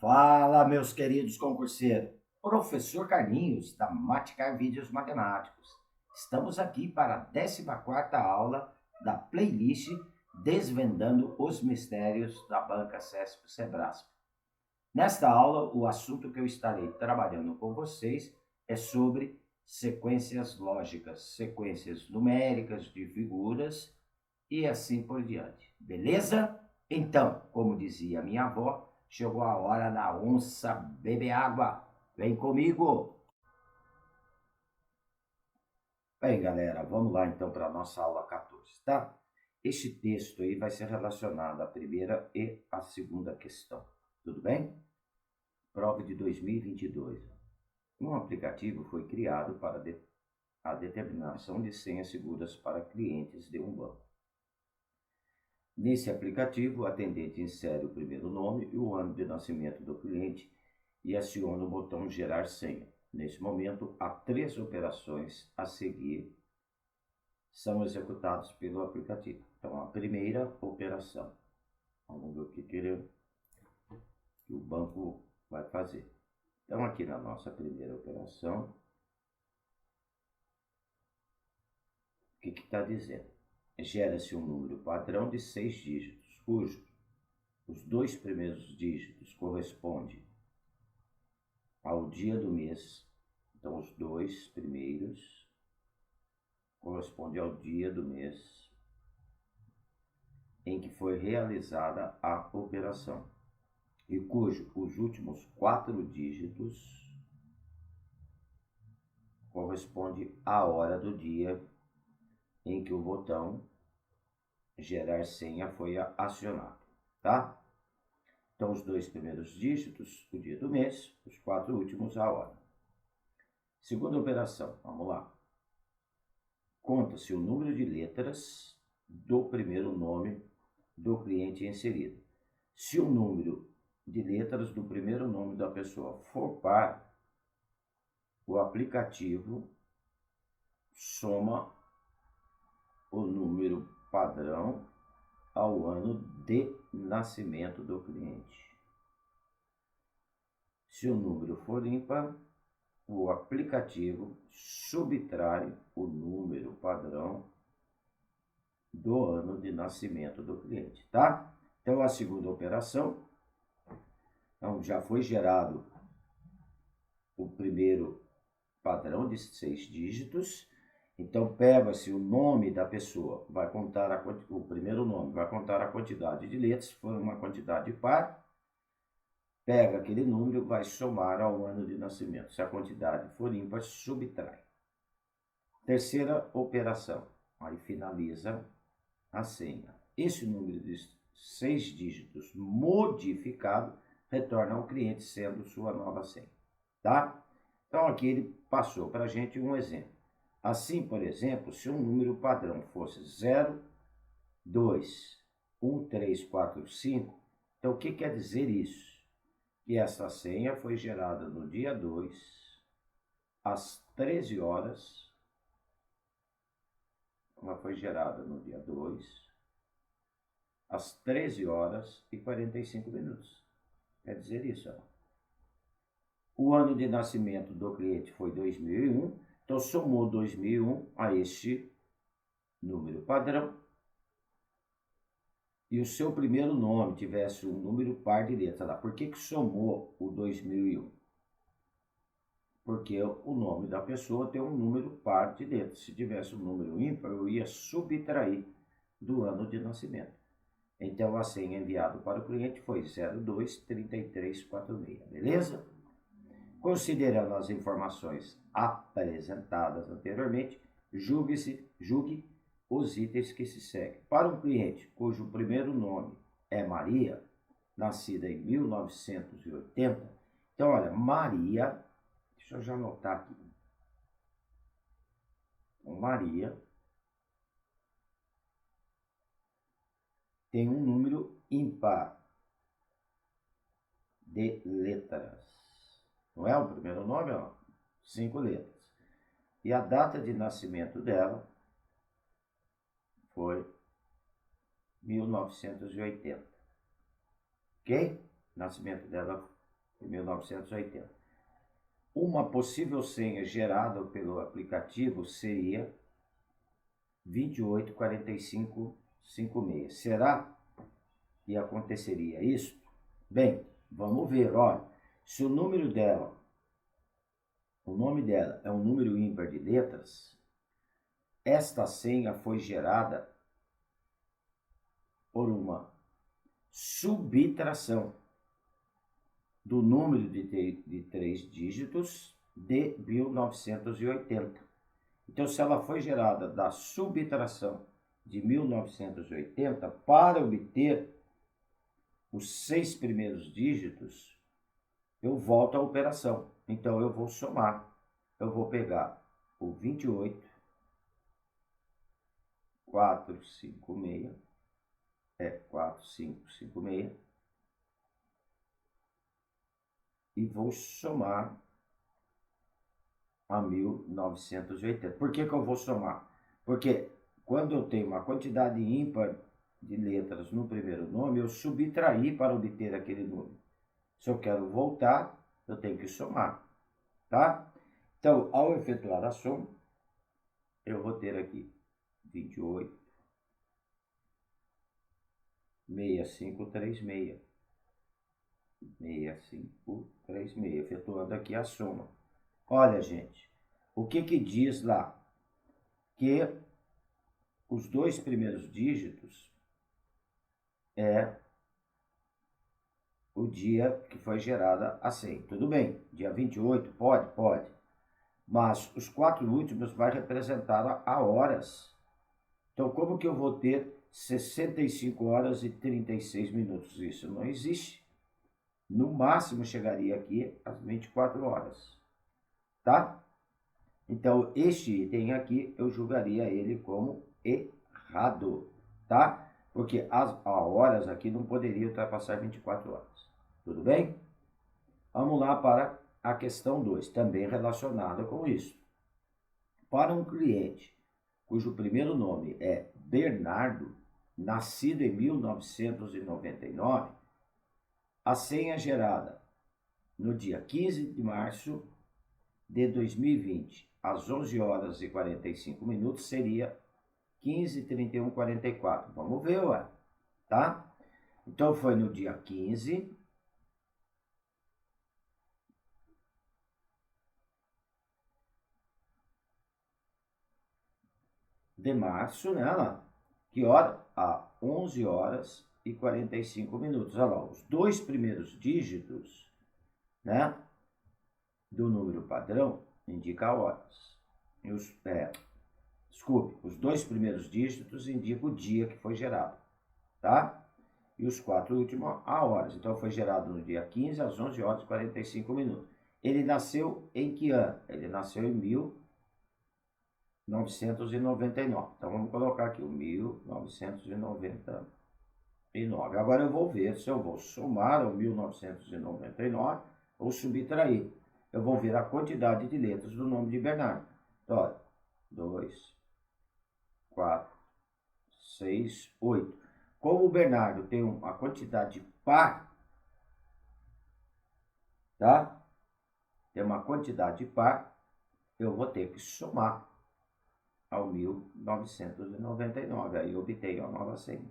Fala, meus queridos concurseiros. Professor Carlinhos, da Maticar Vídeos Matemáticos. Estamos aqui para a 14ª aula da playlist Desvendando os Mistérios da Banca CESP-Sebrasp. Nesta aula, o assunto que eu estarei trabalhando com vocês é sobre sequências lógicas, sequências numéricas de figuras e assim por diante. Beleza? Então, como dizia minha avó, chegou a hora da onça beber água. Vem comigo! Bem, galera, vamos lá então para a nossa aula 14, tá? Este texto aí vai ser relacionado à primeira e à segunda questão, tudo bem? Prova de 2022. Um aplicativo foi criado para a determinação de senhas seguras para clientes de um banco. Nesse aplicativo, o atendente insere o primeiro nome e o ano de nascimento do cliente e aciona o botão Gerar Senha. Nesse momento, há 3 operações a seguir são executadas pelo aplicativo. Então, a primeira operação. Vamos ver o que o banco vai fazer. Então, aqui na nossa primeira operação, o que está dizendo? Gera-se um número padrão de 6 dígitos, cujos os 2 primeiros dígitos correspondem ao dia do mês. Então, os 2 primeiros correspondem ao dia do mês em que foi realizada a operação e cujo os últimos 4 dígitos correspondem à hora do dia em que o botão Gerar Senha foi acionado, tá? Então, os 2 primeiros dígitos, o dia do mês, os 4 últimos, a hora. Segunda operação, vamos lá. Conta-se o número de letras do primeiro nome do cliente inserido. Se o número de letras do primeiro nome da pessoa for par, o aplicativo soma o número padrão ao ano de nascimento do cliente. Se o número for ímpar, o aplicativo subtrai o número padrão do ano de nascimento do cliente, tá? Então, a segunda operação, então, já foi gerado o primeiro padrão de 6 dígitos. Então, pega-se o nome da pessoa, vai contar o primeiro nome, vai contar a quantidade de letras, se for uma quantidade par, pega aquele número, vai somar ao ano de nascimento. Se a quantidade for ímpar, subtrai. Terceira operação, aí finaliza a senha. Esse número de 6 dígitos modificado retorna ao cliente sendo sua nova senha, tá? Então, aqui ele passou para a gente um exemplo. Assim, por exemplo, se um número padrão fosse 0, 2, 1, 3, 4, 5, então o que quer dizer isso? Que essa senha foi gerada no dia 2, às 13 horas. Ela foi gerada no dia 2, às 13 horas e 45 minutos. Quer dizer isso, ó. O ano de nascimento do cliente foi 2001, então somou 2001 a este número padrão. E o seu primeiro nome tivesse um número par de letras lá. Por que somou o 2001? Porque o nome da pessoa tem um número par de letras. Se tivesse um número ímpar, eu ia subtrair do ano de nascimento. Então, a senha enviada para o cliente foi 023346, beleza? Considerando as informações apresentadas anteriormente, julgue os itens que se seguem. Para um cliente cujo primeiro nome é Maria, nascida em 1980, então, olha, Maria, deixa eu já anotar aqui. Maria tem um número ímpar de letras. Não é o primeiro nome, ó, 5 letras. E a data de nascimento dela foi 1980. Ok? Nascimento dela de 1980. Uma possível senha gerada pelo aplicativo seria 284556. Será que aconteceria isso? Bem, vamos ver, olha, se o nome dela é um número ímpar de letras, esta senha foi gerada por uma subtração do número de 3 dígitos de 1980. Então, se ela foi gerada da subtração de 1980, para obter os 6 primeiros dígitos, eu volto à operação. Então, eu vou somar. Eu vou pegar o 28, 456, 4556, e vou somar a 1980. Por que eu vou somar? Porque quando eu tenho uma quantidade ímpar de letras no primeiro nome, eu subtraí para obter aquele número. Se eu quero voltar, eu tenho que somar, tá? Então, ao efetuar a soma, eu vou ter aqui 28, 6536. 6536, efetuando aqui a soma. Olha, gente, o que diz lá? Que os 2 primeiros dígitos é o dia que foi gerada a senha. Tudo bem, dia 28, pode? Pode. Mas os 4 últimos vai representar a horas. Então, como que eu vou ter 65 horas e 36 minutos? Isso não existe. No máximo chegaria aqui às 24 horas, tá? Então, este item aqui, eu julgaria ele como errado, tá? Porque as horas aqui não poderiam ultrapassar 24 horas, tudo bem? Vamos lá para a questão 2, também relacionada com isso. Para um cliente cujo primeiro nome é Bernardo, nascido em 1999, a senha gerada no dia 15 de março de 2020, às 11 horas e 45 minutos, seria 15:31:44. Vamos ver, ué, tá? Então, foi no dia 15 de março, né, lá? Que hora? A 11 horas e 45 minutos. Olha lá, os 2 primeiros dígitos, né, do número padrão indica horas. Desculpe, os 2 primeiros dígitos indicam o dia que foi gerado, tá? E os 4 últimos a horas. Então, foi gerado no dia 15, às 11 horas e 45 minutos. Ele nasceu em que ano? Ele nasceu em 1999. Então, vamos colocar aqui o 1999. Agora, eu vou ver se eu vou somar o 1999 ou subtrair. Eu vou ver a quantidade de letras do nome de Bernardo. Então, olha, 2, 4, 6, 8. Como o Bernardo tem uma quantidade par, tá? Tem uma quantidade par, eu vou ter que somar ao 1999. Aí eu obtenho a nova senha.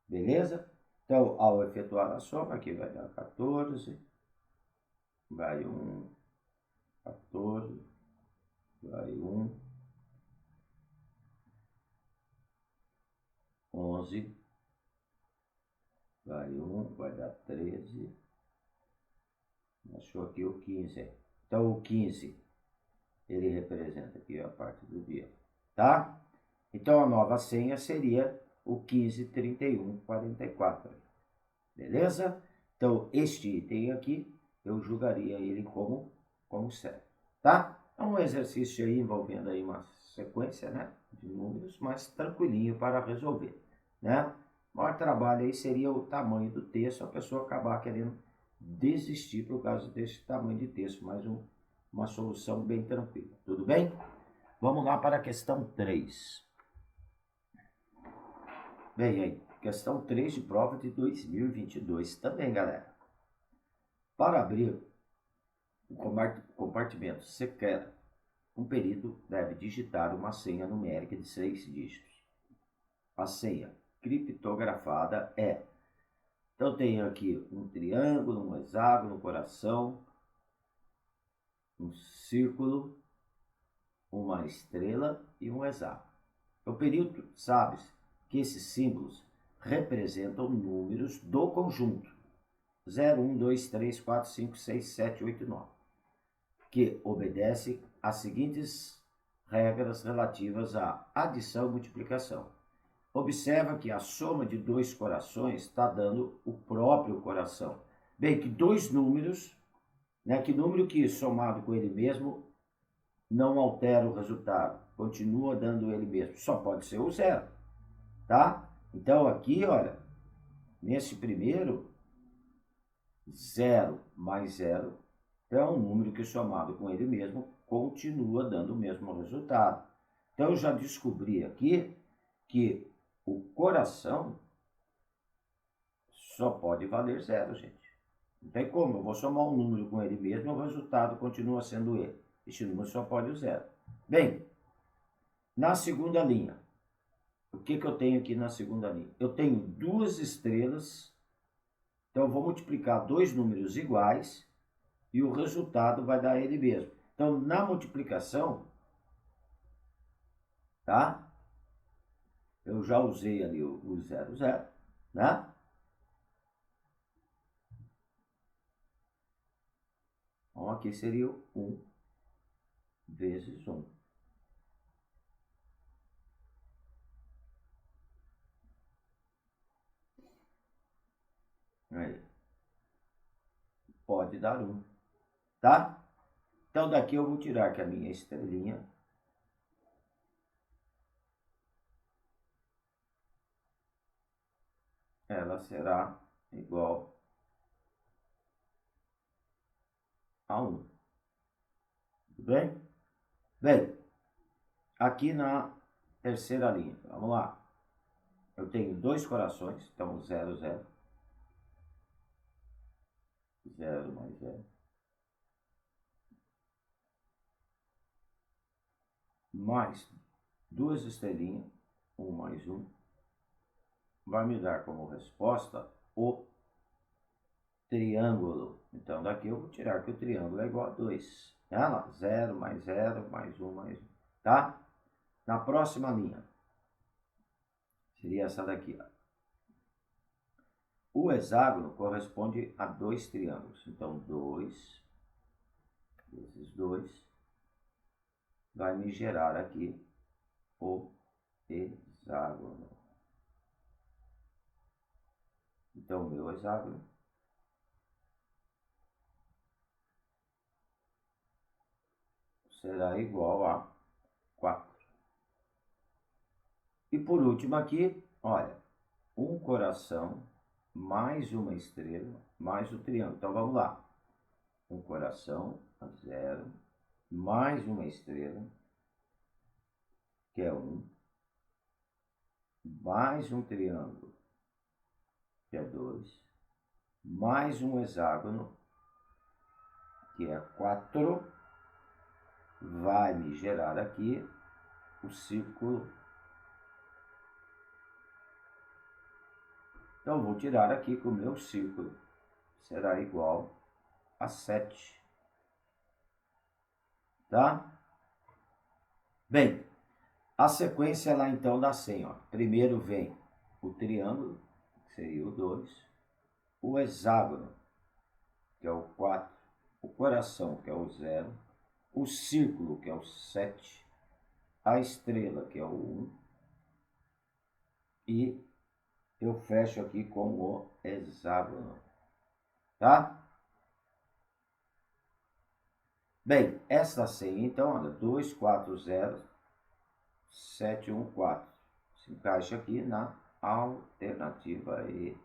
Beleza? Então, ao efetuar a soma, aqui vai dar 14, vai 1, 14, vai 1, 11, vai 1, vai dar 13, achou aqui o 15. Então, o 15, ele representa aqui a parte do dia, tá? Então, a nova senha seria o 15:31:44. Beleza? Então, este item aqui, eu julgaria ele como certo, tá? É um exercício aí envolvendo aí uma sequência, né, de números, mas tranquilinho para resolver, né? O maior trabalho aí seria o tamanho do texto, a pessoa acabar querendo desistir por causa desse tamanho de texto, mas uma solução bem tranquila, tudo bem? Vamos lá para a questão 3. Bem, aí, questão 3 de prova de 2022 também, galera. Para abrir o compartimento secreto, um perito deve digitar uma senha numérica de 6 dígitos. A senha criptografada é... Então, tenho aqui um triângulo, um hexágono, um coração, um círculo, uma estrela e um hexágono. O perito sabe que esses símbolos representam números do conjunto 0, 1, 2, 3, 4, 5, 6, 7, 8, 9, que obedece às seguintes regras relativas à adição e multiplicação. Observa que a soma de dois corações está dando o próprio coração. Bem, que dois números, né, que número que somado com ele mesmo não altera o resultado, continua dando ele mesmo, só pode ser o zero, tá? Então aqui, olha, nesse primeiro, 0 mais 0 é um número que somado com ele mesmo continua dando o mesmo resultado. Então eu já descobri aqui que o coração só pode valer 0, gente. Não tem como, eu vou somar um número com ele mesmo, o resultado continua sendo ele. Este número só pode o 0. Bem, na segunda linha, o que eu tenho aqui na segunda linha? Eu tenho duas estrelas, então eu vou multiplicar dois números iguais e o resultado vai dar ele mesmo. Então, na multiplicação, tá? Eu já usei ali o 0, 0, né? Então, aqui seria o 1 vezes 1. Aí. Pode dar 1, tá? Então, daqui eu vou tirar que a minha estrelinha ela será igual a 1. Tudo bem? Bem, aqui na terceira linha, vamos lá. Eu tenho dois corações, então 0, 0. 0 mais 0. Mais duas estrelinhas, 1 mais 1. Vai me dar como resposta o triângulo. Então, daqui eu vou tirar que o triângulo é igual a 2. Tá? 0 mais 0, mais 1 mais 1. Tá? Na próxima linha, seria essa daqui. Ó. O hexágono corresponde a dois triângulos. Então, 2 vezes 2 vai me gerar aqui o hexágono. Então, o meu hexágono será igual a 4. E por último aqui, olha, um coração mais uma estrela mais o triângulo. Então vamos lá. Um coração, 0, mais uma estrela, que é 1, mais um triângulo, que é 2, mais um hexágono, que é 4, vai me gerar aqui o círculo. Então, vou tirar aqui que o meu círculo será igual a 7. Tá? Bem, a sequência lá então dá assim, ó. Primeiro vem o triângulo, que seria o 2, o hexágono, que é o 4, o coração, que é o 0, o círculo, que é o 7, a estrela, que é o 1, e eu fecho aqui com o hexágono, tá? Bem, essa senha, então, olha, 2, 4, 0, 7, 1, 4. Se encaixa aqui na alternativa E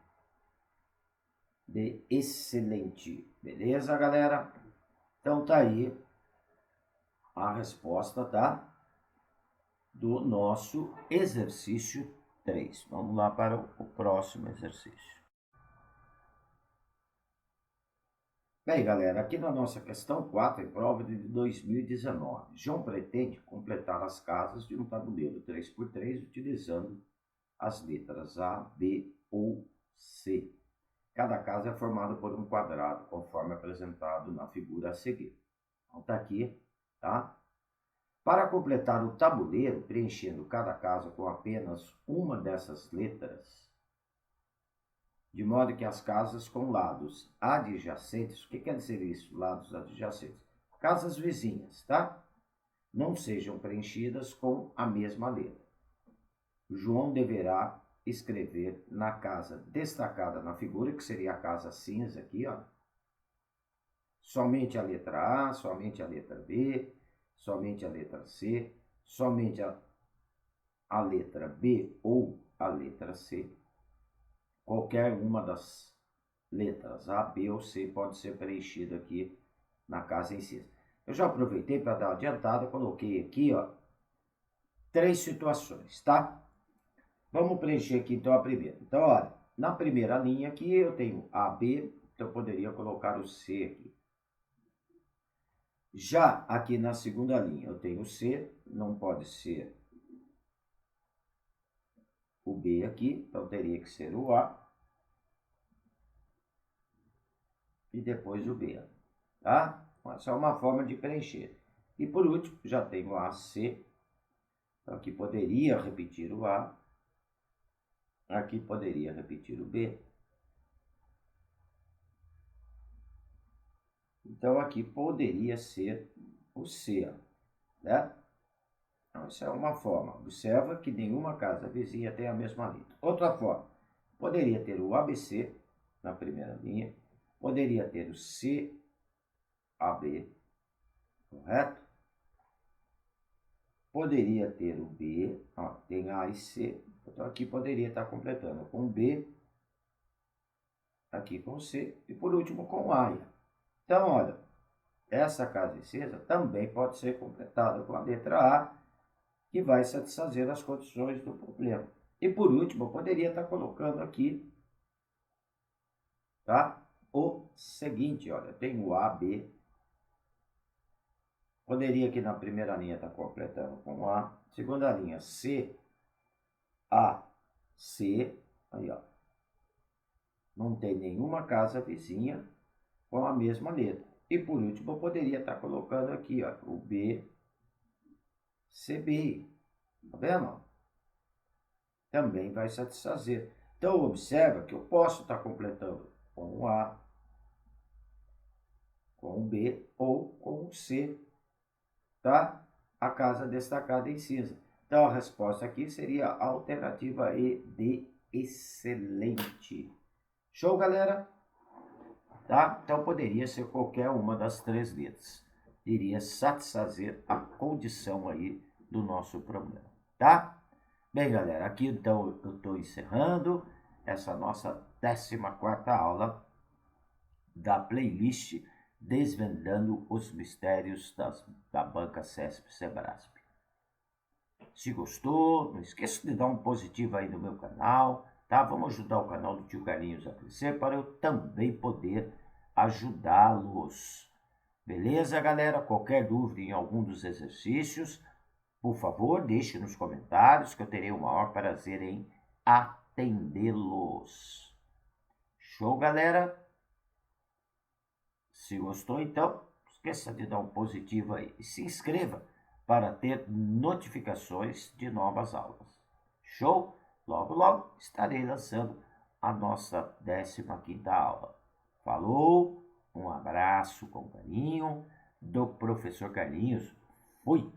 de excelente. Beleza, galera? Então, tá aí a resposta, tá? Do nosso exercício 3. Vamos lá para o próximo exercício. Bem, galera, aqui na nossa questão 4, em prova de 2019, João pretende completar as casas de um tabuleiro 3x3 utilizando as letras A, B ou C. Cada casa é formada por um quadrado, conforme apresentado na figura a seguir. Então, tá aqui, tá? Para completar o tabuleiro, preenchendo cada casa com apenas uma dessas letras, de modo que as casas com lados adjacentes, o que quer dizer isso, lados adjacentes? Casas vizinhas, tá? Não sejam preenchidas com a mesma letra. O João deverá escrever na casa destacada na figura, que seria a casa cinza aqui, ó, somente a letra A, somente a letra B, somente a letra C, somente a letra B ou a letra C. Qualquer uma das letras A, B ou C pode ser preenchida aqui na casa em si. Eu já aproveitei para dar uma adiantada, coloquei aqui, ó, 3 situações, tá? Vamos preencher aqui então a primeira. Então, olha, na primeira linha aqui eu tenho A, B, então eu poderia colocar o C aqui. Já aqui na segunda linha eu tenho o C, não pode ser o B aqui, então teria que ser o A. E depois o B, tá? Essa é uma forma de preencher. E por último, já tenho o AC, então aqui poderia repetir o A, aqui poderia repetir o B. Então aqui poderia ser o C, né? Então, essa é uma forma. Observa que nenhuma casa vizinha tem a mesma letra. Outra forma, poderia ter o ABC na primeira linha, poderia ter o CAB, correto? Poderia ter o B, ó, tem A e C, então aqui poderia estar completando com B, aqui com C e por último com A. Então, olha, essa casa incisa também pode ser completada com a letra A, que vai satisfazer as condições do problema. E por último, eu poderia estar colocando aqui, tá? O seguinte, olha, tem o A, B. Poderia aqui na primeira linha estar completando com A. Segunda linha, C, A, C. Aí, ó. Não tem nenhuma casa vizinha com a mesma letra. E por último, eu poderia estar colocando aqui, ó, o B, CB. Tá vendo? Também vai satisfazer. Então, observa que eu posso estar completando com o A, com o B ou com o C, tá? A casa destacada em cinza. Então, a resposta aqui seria a alternativa E de excelente. Show, galera? Tá? Então, poderia ser qualquer uma das 3 letras. Iria satisfazer a condição aí do nosso problema, tá? Bem, galera, aqui então eu estou encerrando essa nossa 14ª aula da playlist Desvendando os Mistérios da Banca CESP-Sebrasp. Se gostou, não esqueça de dar um positivo aí no meu canal, tá? Vamos ajudar o canal do Tio Carlinhos a crescer para eu também poder ajudá-los. Beleza, galera? Qualquer dúvida em algum dos exercícios, por favor, deixe nos comentários que eu terei o maior prazer em atendê-los. Show, galera? Se gostou, então, esqueça de dar um positivo aí e se inscreva para ter notificações de novas aulas. Show? Logo, logo estarei lançando a nossa 15ª aula. Falou, um abraço com carinho do professor Carlinhos. Fui!